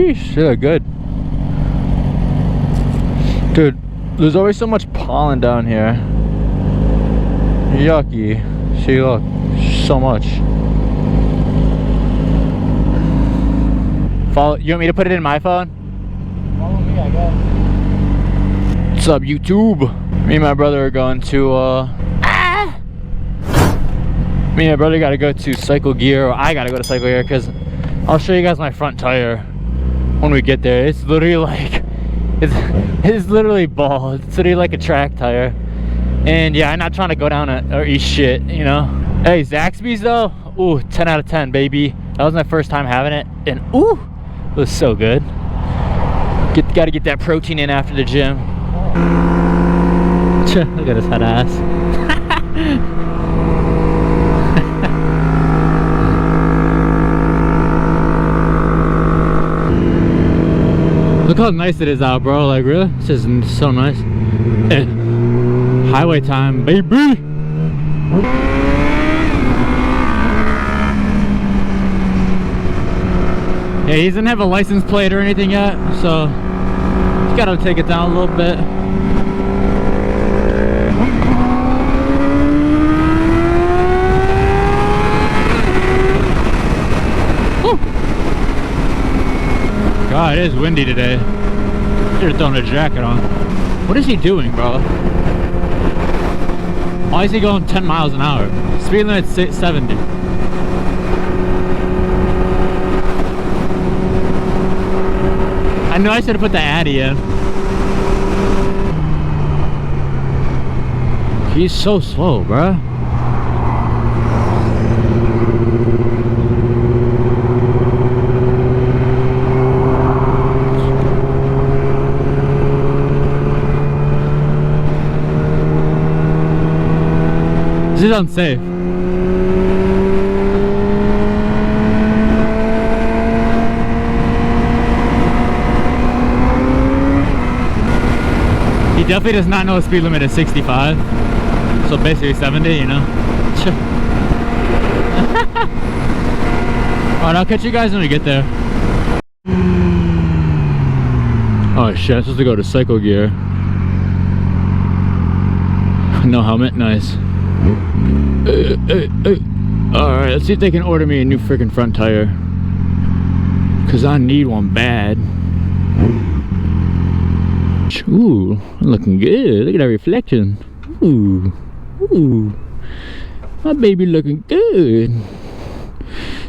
Sheesh, they look good. Dude, there's always so much pollen down here. Yucky. See, look, so much. Follow. You want me to put it in my phone? Follow me, I guess. What's up, YouTube? Me and my brother are going to me and my brother gotta go to Cycle Gear, or I gotta go to Cycle Gear, because I'll show you guys my front tire when we get there. It's literally like, it's literally bald. It's literally like a track tire. And yeah, I'm not trying to go down or eat shit, you know. Hey, Zaxby's though, ooh, 10 out of 10, baby. That was my first time having it, and ooh, it was so good. Gotta get that protein in after the gym. Look at his head ass. Look how nice it is out, bro. Like, really? This is so nice. Highway time, baby. Yeah, he doesn't have a license plate or anything yet, so he's gotta take it down a little bit. God, it is windy today. Should have thrown a jacket on. What is he doing, bro? Why is he going 10 miles an hour? Speed limit's 70. I know I should have put the Addy in. He's so slow, bro. This is unsafe. He definitely does not know the speed limit is 65. So basically 70, you know. Alright, I'll catch you guys when we get there. Oh shit, I'm supposed to go to Cycle Gear. No helmet, nice. Alright, let's see if they can order me a new freaking front tire, cause I need one bad. Ooh, looking good. Look at that reflection. Ooh, ooh, my baby looking good.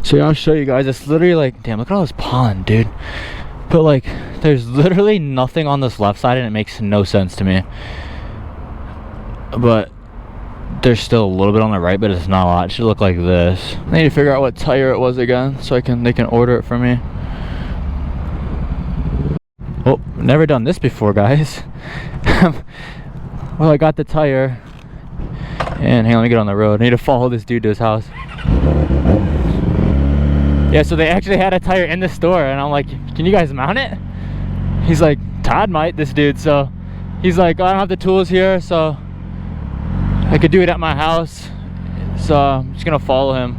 So yeah, I'll show you guys. It's literally like, damn, look at all this pollen, dude. But like, there's literally nothing on this left side, and it makes no sense to me. But there's still a little bit on the right, but it's not a lot. It should look like this. I need to figure out what tire it was again, so they can order it for me. Oh, never done this before, guys. Well, I got the tire, and hang on, let me get on the road. I need to follow this dude to his house. Yeah, so they actually had a tire in the store, and I'm like, can you guys mount it? He's like, Todd might, this dude. So he's like, oh, I don't have the tools here, so I could do it at my house. So I'm just gonna follow him.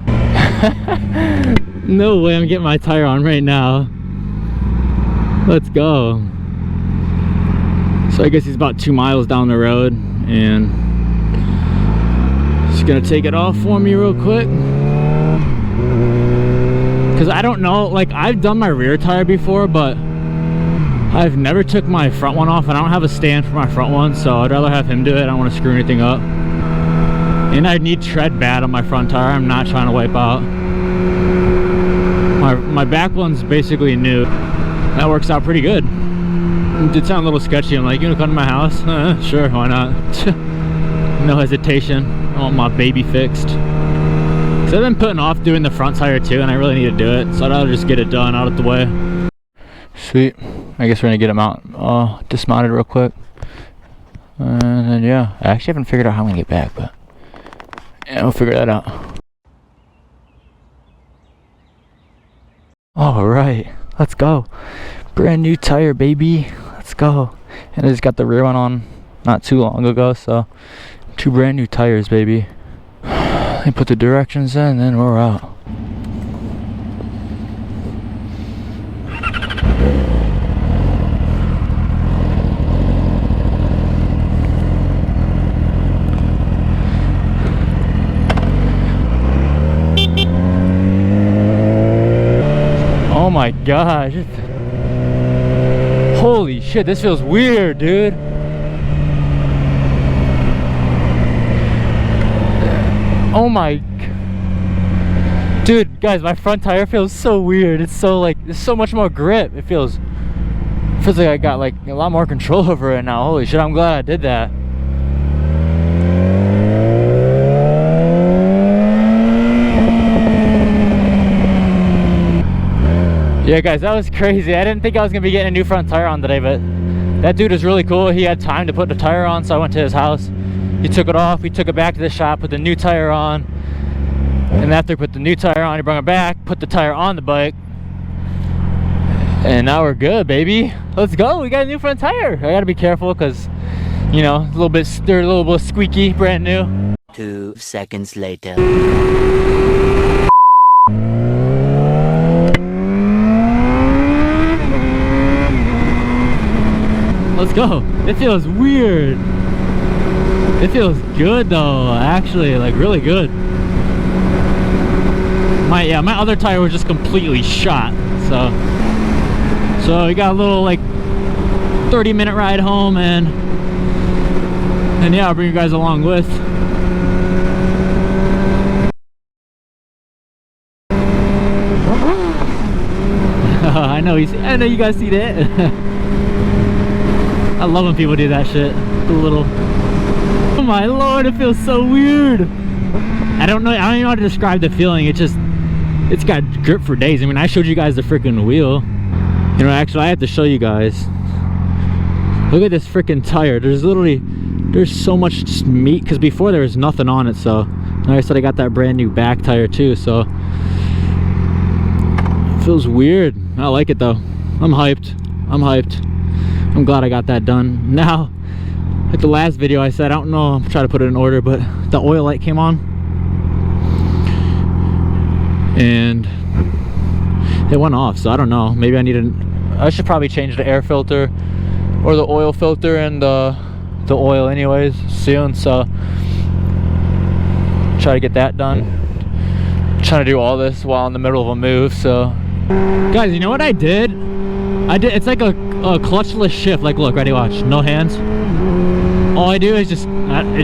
No way I'm getting my tire on right now. Let's go. So I guess he's about 2 miles down the road, and he's gonna take it off for me real quick. Cause I don't know, like, I've done my rear tire before, but I've never took my front one off, and I don't have a stand for my front one, so I'd rather have him do it. I don't want to screw anything up. And I need tread bad on my front tire. I'm not trying to wipe out. My back one's basically new. That works out pretty good. It did sound a little sketchy. I'm like, you wanna come to my house? Sure, why not? No hesitation. I want my baby fixed. So I've been putting off doing the front tire too, and I really need to do it. So I'd rather just get it done out of the way. Sweet. I guess we're gonna get him out, dismounted real quick. And then yeah, I actually haven't figured out how I'm gonna get back, but yeah, we'll figure that out. All right, let's go. Brand new tire, baby. Let's go. And I just got the rear one on not too long ago, so 2 brand new tires, baby. They put the directions in, and then we're out. gosh. Holy shit, this feels weird, dude. Oh my, dude, guys, my front tire feels so weird. It's so like, there's so much more grip. It feels like I got like a lot more control over it now. Holy shit, I'm glad I did that. Yeah, guys, that was crazy. I didn't think I was gonna be getting a new front tire on today, but that dude was really cool. He had time to put the tire on, so I went to his house. He took it off, we took it back to the shop, put the new tire on, and after he put the new tire on, he brought it back, put the tire on the bike, and now we're good, baby. Let's go. We got a new front tire. I gotta be careful because, you know, they're a little bit squeaky, brand new. 2 seconds later. Let's go. It feels weird. It feels good though, actually, like really good. My other tire was just completely shot. So we got a little like 30-minute ride home, and yeah, I'll bring you guys along with. I know you guys see that. I love when people do that shit. The little, oh my lord, it feels so weird. I don't even know how to describe the feeling. It's got grip for days. I mean, I showed you guys the freaking wheel. You know, actually, I have to show you guys. Look at this freaking tire. There's so much meat, because before there was nothing on it. So like I said, I got that brand new back tire too, so it feels weird. I like it though. I'm hyped. I'm glad I got that done. Now, like the last video I said, I don't know, I'm trying to put it in order, but the oil light came on and it went off, so I don't know. Maybe I should probably change the air filter or the oil filter and the oil anyways soon, so try to get that done. I'm trying to do all this while in the middle of a move. So guys, you know what I did? It's like a clutchless shift. Like, look, ready, watch, no hands. All I do is it's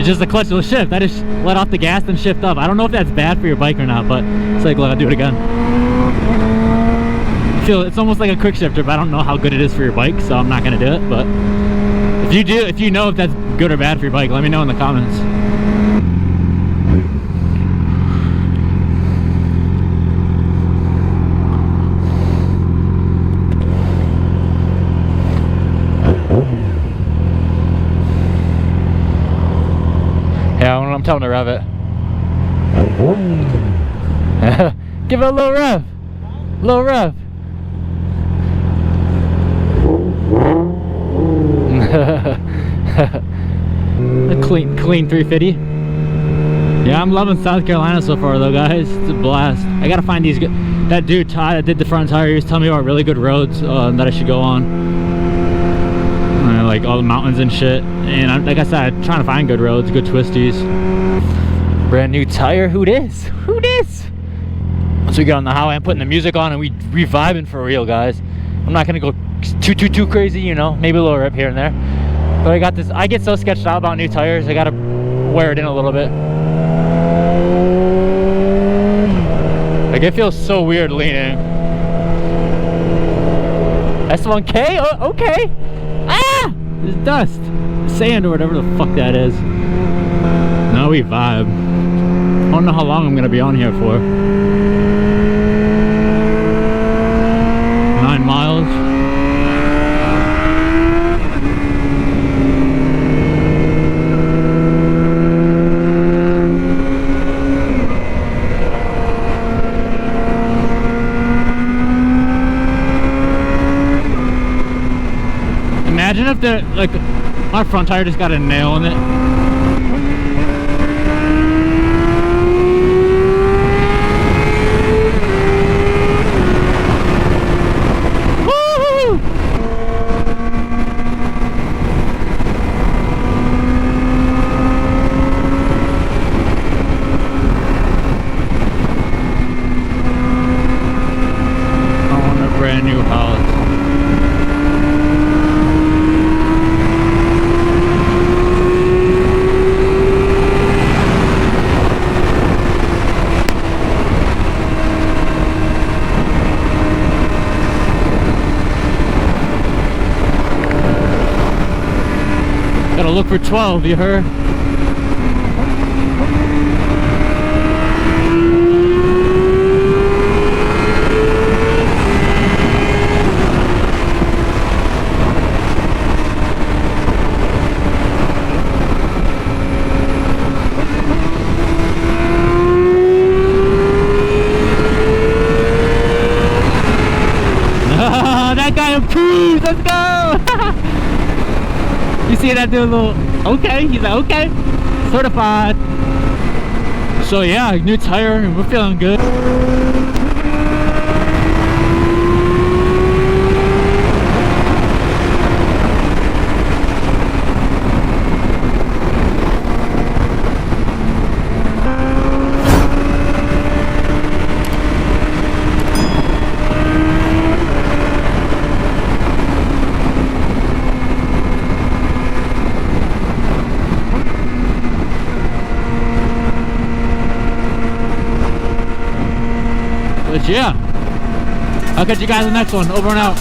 just a clutchless shift. I just let off the gas and shift up. I don't know if that's bad for your bike or not, but it's like, look, I'll do it again. It's almost like a quick shifter, but I don't know how good it is for your bike, so I'm not gonna do it. But if you know if that's good or bad for your bike, let me know in the comments. Yeah, I'm telling to rev it. Give it a little rev. Little rev. A clean 350. Yeah, I'm loving South Carolina so far though, guys. It's a blast. I gotta find these good. That dude Todd that did the front tire, he was telling me about really good roads that I should go on. Like all the mountains and shit. And like I said, I'm trying to find good roads, good twisties. Brand new tire. Who this? Who this? Once we get on the highway, I'm putting the music on and we vibing for real, guys. I'm not gonna go too crazy, you know, maybe a little rip here and there. But I got this. I get so sketched out about new tires. I gotta wear it in a little bit. Like, it feels so weird leaning. S1K? Oh, okay. Ah! There's dust. Sand or whatever the fuck that is. No, we vibe. I don't know how long I'm gonna be on here for. 9 miles. Imagine if like my front tire just got a nail in it. Woo! I want a brand new Gotta look for 12, you heard? That guy improved. Let's go. You see that dude? Little okay. He's like okay, certified. So yeah, new tire. We're feeling good. But yeah, I'll catch you guys in the next one. Over and out.